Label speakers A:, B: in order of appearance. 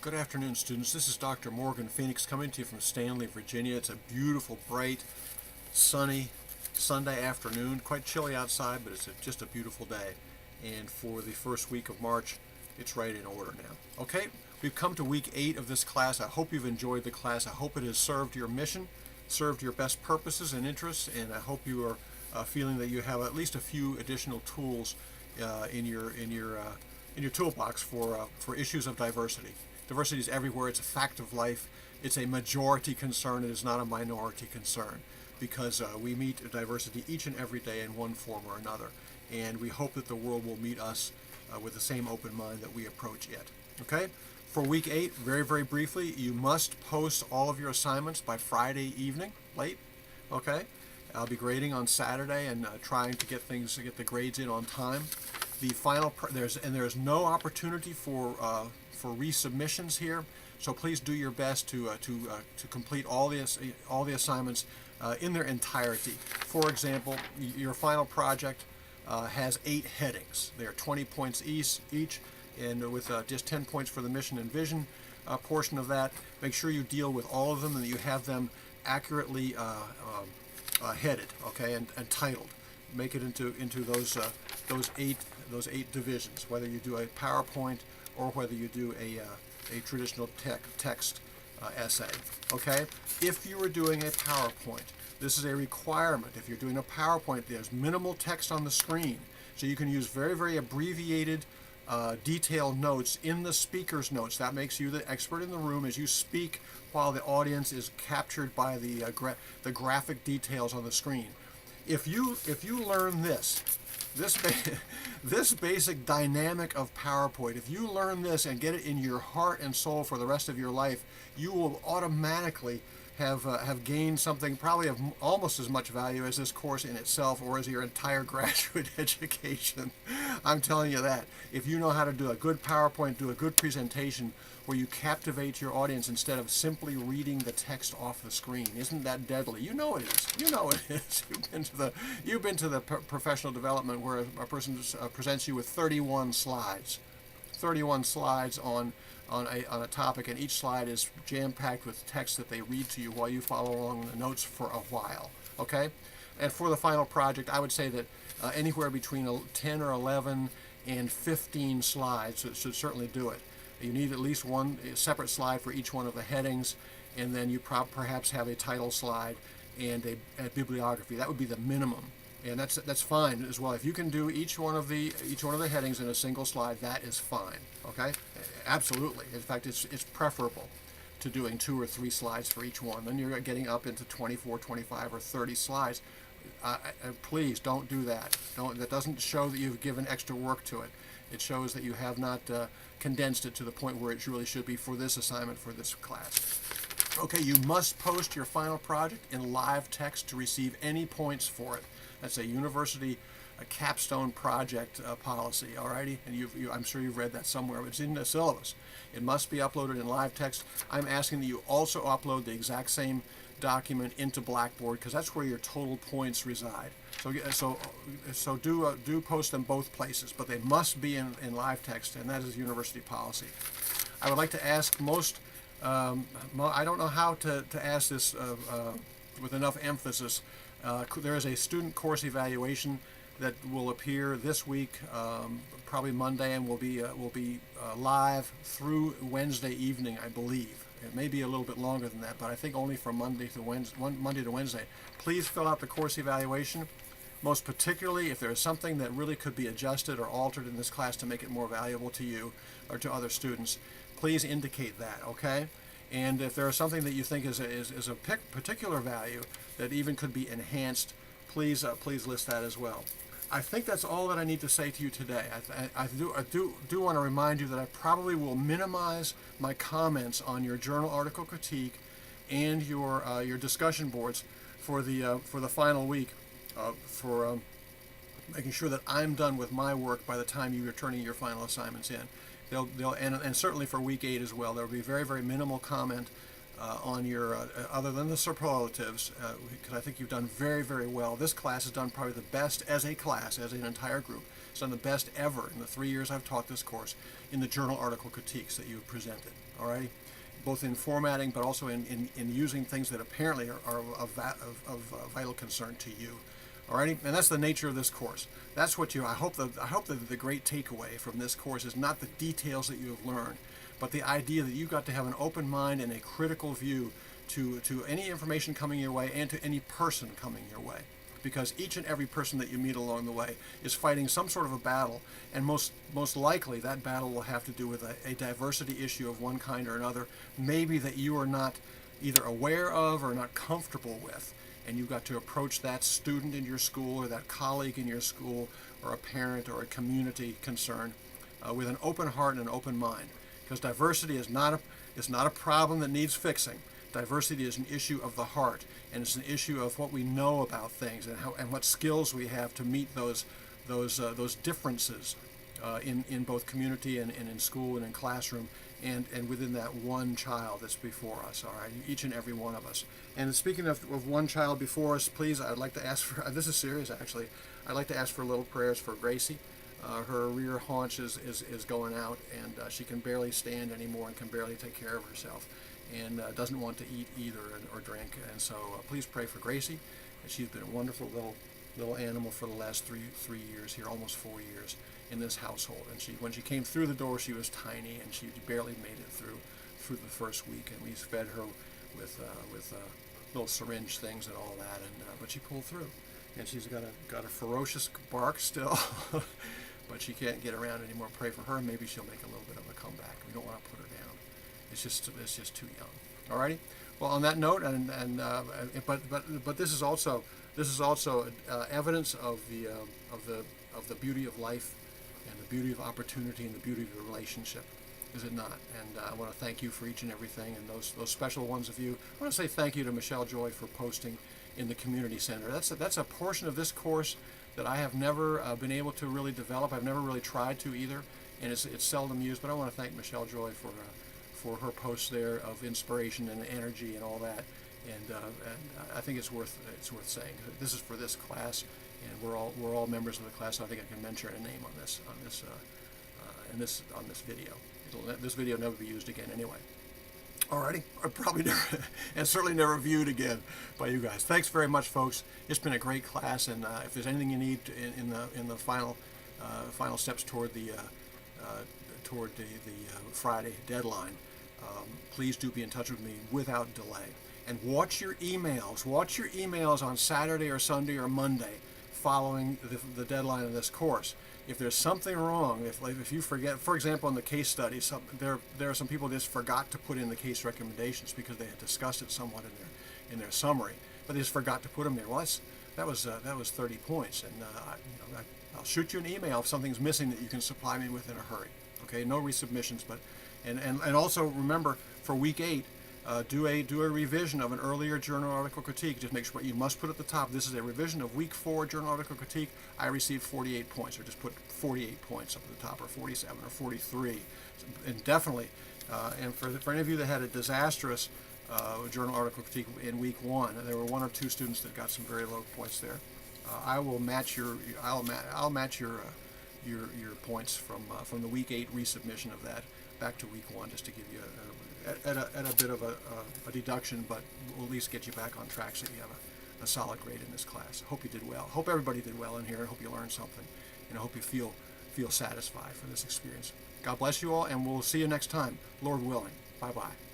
A: Good afternoon, students. This is Dr. Morgan Phoenix coming to you from Stanley, Virginia. It's a beautiful, bright, sunny Sunday afternoon. Quite chilly outside, but it's just a beautiful day. And for the first week of March, it's right in order now. Okay, we've come to week 8 of this class. I hope you've enjoyed the class. I hope it has served your mission, served your best purposes and interests, and I hope you are feeling that you have at least a few additional tools in your toolbox for issues of diversity. Diversity is everywhere. It's a fact of life. It's a majority concern. It is not a minority concern, because we meet diversity each and every day in one form or another, and we hope that the world will meet us with the same open mind that we approach it. Okay? For week 8, very, very briefly, you must post all of your assignments by Friday evening, late. Okay? I'll be grading on Saturday and trying to get the grades in on time. The final there's no opportunity for resubmissions here, so please do your best to complete all the assignments in their entirety. For example, your final project has 8 headings. They are 20 points each, and with just 10 points for the mission and vision portion of that. Make sure you deal with all of them and that you have them accurately headed, okay, and titled. Make it into those eight divisions, whether you do a PowerPoint or whether you do a traditional text essay. Okay? If you are doing a PowerPoint, this is a requirement. If you're doing a PowerPoint, there's minimal text on the screen, so you can use very, very abbreviated, detailed notes in the speaker's notes. That makes you the expert in the room as you speak, while the audience is captured by the graphic details on the screen. If you learn this basic dynamic of PowerPoint, if you learn this and get it in your heart and soul for the rest of your life, you will automatically have gained something probably of almost as much value as this course in itself, or as your entire graduate education. I'm telling you that. If you know how to do a good PowerPoint, do a good presentation where you captivate your audience instead of simply reading the text off the screen, isn't that deadly? You know it is. You know it is. You've been to the professional development where a person presents you with 31 slides. 31 slides on a topic, and each slide is jam-packed with text that they read to you while you follow along the notes for a while. Okay? And for the final project, I would say that anywhere between 10 or 11 and 15 slides should certainly do it. You need at least one separate slide for each one of the headings, and then you perhaps have a title slide and a bibliography. That would be the minimum. And that's fine as well. If you can do each one of the headings in a single slide, that is fine. Okay, absolutely. In fact, it's preferable to doing 2 or 3 slides for each one. Then you're getting up into 24, 25, or 30 slides. Please don't do that. That doesn't show that you've given extra work to it. It shows that you have not condensed it to the point where it really should be for this assignment, for this class. Okay, you must post your final project in live text to receive any points for it. That's a university capstone project policy, alrighty? And I'm sure you've read that somewhere. It's in the syllabus. It must be uploaded in live text. I'm asking that you also upload the exact same document into Blackboard, because that's where your total points reside. So do post them both places, but they must be in live text, and that is university policy. I would like to ask I don't know how to ask this with enough emphasis. There is a student course evaluation that will appear this week, probably Monday, and will be live through Wednesday evening, I believe. It may be a little bit longer than that, but I think only from Monday to Wednesday. Please fill out the course evaluation, most particularly if there is something that really could be adjusted or altered in this class to make it more valuable to you or to other students. Please indicate that, okay? And if there is something that you think is a particular value that even could be enhanced, please list that as well. I think that's all that I need to say to you today. I do want to remind you that I probably will minimize my comments on your journal article critique and your discussion boards for the final week, for making sure that I'm done with my work by the time you're turning your final assignments in. And certainly for week 8 as well, there will be very, very minimal comment on your, other than the superlatives, because I think you've done very, very well. This class has done probably the best as a class, as an entire group. It's done the best ever in the 3 years I've taught this course in the journal article critiques that you've presented. All right, both in formatting, but also in using things that apparently are of vital concern to you. Alrighty, and that's the nature of this course. That's what I hope that the great takeaway from this course is not the details that you have learned, but the idea that you've got to have an open mind and a critical view to any information coming your way and to any person coming your way. Because each and every person that you meet along the way is fighting some sort of a battle, and most likely that battle will have to do with a diversity issue of one kind or another, maybe that you are not either aware of or not comfortable with. And you've got to approach that student in your school or that colleague in your school or a parent or a community concern with an open heart and an open mind. Because diversity is not a problem that needs fixing. Diversity is an issue of the heart, and it's an issue of what we know about things and what skills we have to meet those differences in both community and in school and in classroom. And within that one child that's before us, all right, each and every one of us. And speaking of one child before us, please, I'd like to ask for, this is serious actually, I'd like to ask for little prayers for Gracie. Her rear haunch is going out, and she can barely stand anymore and can barely take care of herself, and doesn't want to eat either or drink. And so please pray for Gracie. And she's been a wonderful little animal for the last three years here, almost 4 years in this household. And when she came through the door, she was tiny, and she barely made it through the first week. And we fed her with little syringe things and all that, but she pulled through. And she's got a ferocious bark still, but she can't get around anymore. Pray for her. Maybe she'll make a little bit of a comeback. We don't want to put her down. It's just too young. Alrighty. Well, on that note, but this is also evidence of the beauty of life, and the beauty of opportunity, and the beauty of the relationship, is it not? And I want to thank you for each and everything, and those special ones of you. I want to say thank you to Michelle Joy for posting in the community center. That's a portion of this course that I have never been able to really develop. I've never really tried to either, and it's seldom used. But I want to thank Michelle Joy for her posts there of inspiration and energy and all that. And I think it's worth saying. This is for this class, and we're all members of the class. So I think I can mention a name on this video. This video will never be used again anyway. Alrighty, or probably never, and certainly never viewed again by you guys. Thanks very much, folks. It's been a great class, and if there's anything you need in the final steps toward the Friday deadline, please do be in touch with me without delay. And watch your emails. Watch your emails on Saturday or Sunday or Monday following the deadline of this course. If there's something wrong, if you forget, for example, in the case study, there are some people just forgot to put in the case recommendations because they had discussed it somewhat in their summary, but they just forgot to put them there. Well, that was 30 points, and I'll shoot you an email if something's missing that you can supply me with in a hurry. Okay, no resubmissions, but and also remember for week 8. Do a revision of an earlier journal article critique. Just make sure you must put at the top. This is a revision of week 4 journal article critique. I received 48 points, or just put 48 points up at the top, or 47, or 43, and definitely. And for any of you that had a disastrous journal article critique in week 1, there were 1 or 2 students that got some very low points there. I will match your. I'll match your points from the week 8 resubmission of that back to week 1, just to give you at a bit of a deduction, but we'll at least get you back on track so you have a solid grade in this class. Hope you did well. Hope everybody did well in here. I hope you learned something, and I hope you feel satisfied for this experience. God bless you all, and we'll see you next time, Lord willing. Bye-bye.